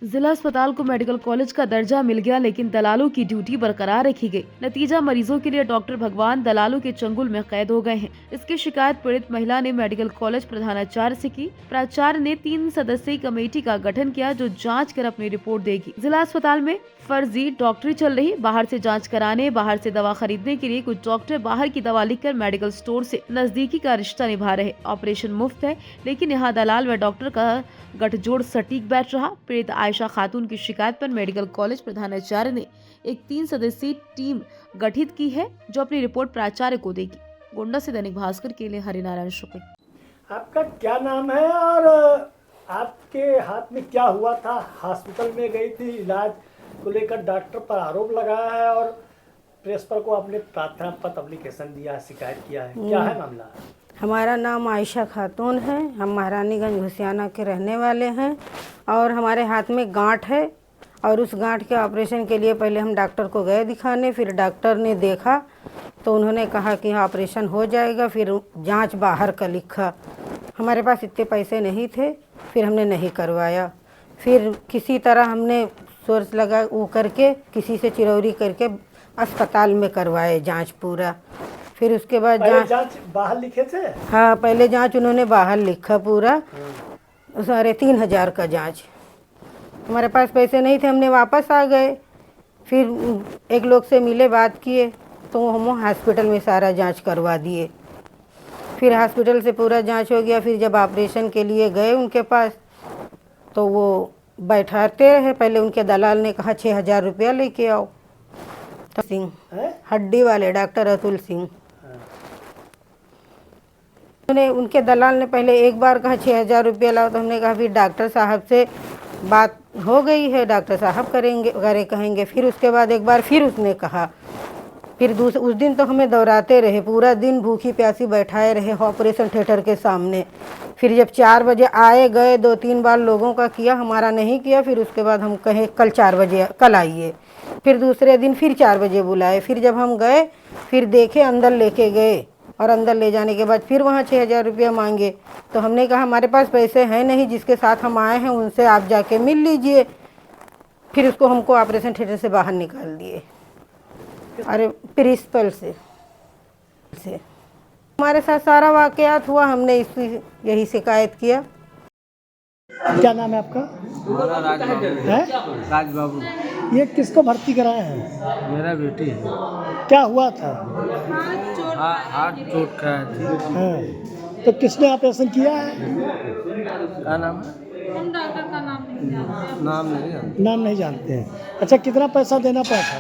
जिला अस्पताल को मेडिकल कॉलेज का दर्जा मिल गया, लेकिन दलालों की ड्यूटी बरकरार रखी गई। नतीजा, मरीजों के लिए डॉक्टर भगवान दलालों के चंगुल में कैद हो गए हैं। इसकी शिकायत पीड़ित महिला ने मेडिकल कॉलेज प्रधानाचार्य से की। प्राचार्य ने 3 सदस्यीय कमेटी का गठन किया, जो जांच कर अपनी रिपोर्ट देगी। जिला अस्पताल में फर्जी डॉक्टरी चल रही। बाहर से जांच कराने, बाहर से दवा खरीदने के लिए कुछ डॉक्टर बाहर की दवा लिखकर मेडिकल स्टोर से नजदीकी का रिश्ता निभा रहे। ऑपरेशन मुफ्त है, लेकिन यहाँ दलाल व डॉक्टर का गठजोड़ सटीक बैठ रहा। पीड़ित आयशा खातून की शिकायत पर मेडिकल कॉलेज प्रधानाचार्य ने एक 3 सदस्यीय टीम गठित की है, जो अपनी रिपोर्ट प्राचार्य को देगी। गोंडा से दैनिक भास्कर के लिए हरिनारायण शुक्ल। आपका क्या नाम है और आपके हाथ में क्या हुआ था? हॉस्पिटल में गई थी, इलाज को लेकर डॉक्टर पर आरोप लगाया है और प्रेस पर को आपने प्रार्थना पत्र एप्लीकेशन दिया है, शिकायत किया है, क्या है मामला? हमारा नाम आयशा खातून है। हम महारानीगंज घुसियाना के रहने वाले हैं और हमारे हाथ में गांठ है और उस गांठ के ऑपरेशन के लिए पहले हम डॉक्टर को गए दिखाने। फिर डॉक्टर ने देखा तो उन्होंने कहा कि ऑपरेशन हो जाएगा। फिर जांच बाहर का लिखा। हमारे पास इतने पैसे नहीं थे, फिर हमने नहीं करवाया। फिर किसी तरह हमने सोर्स लगा वो करके किसी से चिरौरी करके अस्पताल में करवाए जांच पूरा। फिर उसके बाद जांच बाहर लिखे थे? हाँ, पहले जांच उन्होंने बाहर लिखा पूरा, सारे 3,000 का जांच। हमारे पास पैसे नहीं थे, हमने वापस आ गए। फिर एक लोग से मिले, बात किए तो हम हॉस्पिटल में सारा जांच करवा दिए। फिर हॉस्पिटल से पूरा जांच हो गया। फिर जब ऑपरेशन के लिए गए उनके पास तो वो बैठाते रहे। पहले उनके दलाल ने कहा 6,000 रुपया लेके आओ। तो सिंह हड्डी वाले डॉक्टर अतुल सिंह, उनके दलाल ने पहले एक बार कहा 6,000 रुपया लाओ। तो हमने कहा फिर डॉक्टर साहब से बात हो गई है, डॉक्टर साहब कहेंगे। फिर उसके बाद एक बार फिर उसने कहा। फिर उस दिन तो हमें दौड़ाते रहे, पूरा दिन भूखी प्यासी बैठाए रहे ऑपरेशन थिएटर के सामने। फिर जब 4 बजे आए गए, 2-3 बार लोगों का किया, हमारा नहीं किया। फिर उसके बाद हम कहे कल 4 बजे कल आइए। फिर दूसरे दिन फिर 4 बजे बुलाए। फिर जब हम गए, फिर देखे, अंदर लेके गए और अंदर ले जाने के बाद फिर वहाँ 6,000 रुपया मांगे। तो हमने कहा हमारे पास पैसे हैं नहीं, जिसके साथ हम आए हैं उनसे आप जाके मिल लीजिए। फिर उसको हमको ऑपरेशन थिएटर से बाहर निकाल दिए। अरे प्रिंसिपल से हमारे साथ सारा वाकयात हुआ। हमने इसकी यही शिकायत किया। क्या नाम है आपका? राज बाबू। ये किसको भर्ती कराए हैं? मेरा बेटी है। क्या हुआ था? हाथ चोट खाया थी। हाँ, तो किसने ऑपरेशन किया है? क्या नाम है? नाम नहीं जानते। नाम नहीं जानते हैं। अच्छा, कितना पैसा देना पड़ा था?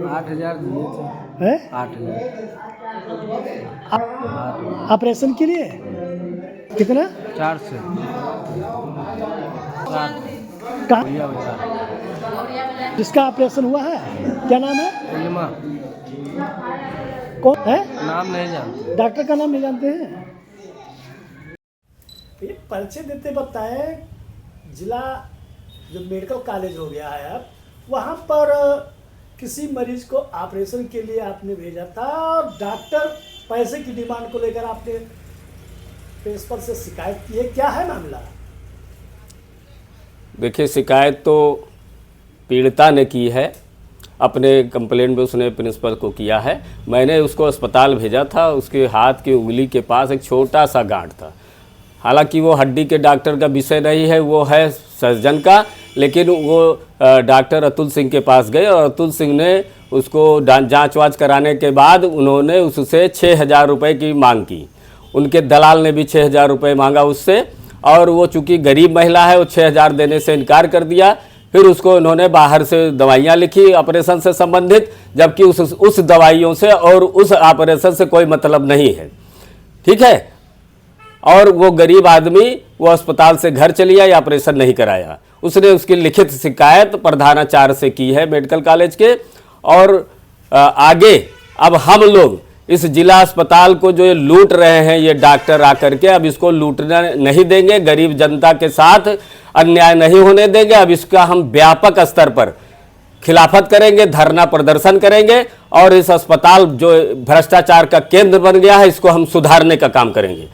8,000 दिए थे। है 8,000। ऑपरेशन के लिए कितना? 4 से जिसका ऑपरेशन हुआ है क्या नाम है? इल्मा। कौन है? नाम नहीं जानते। डॉक्टर का नाम नहीं जानते हैं। ये परिचय देते बताए, जिला जो मेडिकल कॉलेज हो गया है अब, वहाँ पर किसी मरीज को ऑपरेशन के लिए आपने भेजा था और डॉक्टर पैसे की डिमांड को लेकर आपने प्रिंसिपल से शिकायत की है, क्या है मामला? देखिए, शिकायत तो पीड़िता ने की है, अपने कंप्लेंट में उसने प्रिंसिपल को किया है। मैंने उसको अस्पताल भेजा था। उसके हाथ की उंगली के पास एक छोटा सा गांठ था। हालांकि वो हड्डी के डॉक्टर का विषय नहीं है, वो है सर्जन का, लेकिन वो डॉक्टर अतुल सिंह के पास गए और अतुल सिंह ने उसको जांच वाच कराने के बाद उन्होंने उससे 6,000 रुपये की मांग की। उनके दलाल ने भी 6,000 रुपये मांगा उससे, और वो चूँकि गरीब महिला है, वो 6,000 देने से इनकार कर दिया। फिर उसको उन्होंने बाहर से दवाइयाँ लिखी ऑपरेशन से संबंधित, जबकि उस दवाइयों से और उस ऑपरेशन से कोई मतलब नहीं है। ठीक है, और वो गरीब आदमी वो अस्पताल से घर चली आई, ऑपरेशन नहीं कराया। उसने उसकी लिखित शिकायत प्रधानाचार्य से की है मेडिकल कॉलेज के। और आगे अब हम लोग इस जिला अस्पताल को जो ये लूट रहे हैं ये डॉक्टर आकर के, अब इसको लूटने नहीं देंगे। गरीब जनता के साथ अन्याय नहीं होने देंगे। अब इसका हम व्यापक स्तर पर खिलाफत करेंगे, धरना प्रदर्शन करेंगे और इस अस्पताल जो भ्रष्टाचार का केंद्र बन गया है इसको हम सुधारने का काम करेंगे।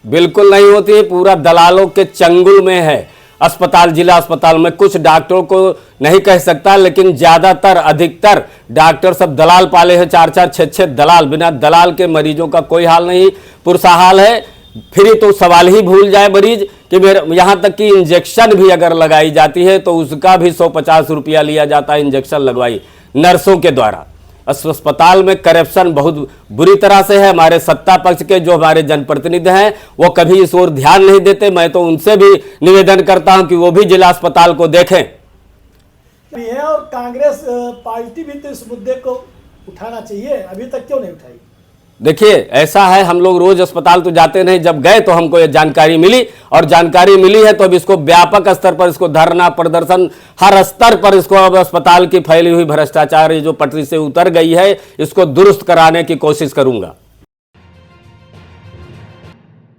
बिल्कुल नहीं होती है, पूरा दलालों के चंगुल में है अस्पताल, जिला अस्पताल में। कुछ डॉक्टरों को नहीं कह सकता, लेकिन ज्यादातर अधिकतर डॉक्टर सब दलाल पाले हैं, 4-4, 6-6 दलाल। बिना दलाल के मरीजों का कोई हाल नहीं, पुरसा हाल है। फ्री तो सवाल ही भूल जाए मरीज कि मेरे, यहाँ तक कि इंजेक्शन भी अगर लगाई जाती है तो उसका भी 150 रुपया लिया जाता है, इंजेक्शन लगवाई नर्सों के द्वारा। अस्पताल में करप्शन बहुत बुरी तरह से है। हमारे सत्ता पक्ष के जो हमारे जनप्रतिनिधि हैं वो कभी इस ओर ध्यान नहीं देते। मैं तो उनसे भी निवेदन करता हूं कि वो भी जिला अस्पताल को देखें। भी है और कांग्रेस पार्टी भी तो इस मुद्दे को उठाना चाहिए, अभी तक क्यों नहीं उठाई? देखिए ऐसा है, हम लोग रोज अस्पताल तो जाते नहीं, जब गए तो हमको ये जानकारी मिली और जानकारी मिली है तो अब इसको व्यापक स्तर पर इसको धरना प्रदर्शन हर स्तर पर इसको अब अस्पताल की फैली हुई भ्रष्टाचार जो पटरी से उतर गई है इसको दुरुस्त कराने की कोशिश करूंगा।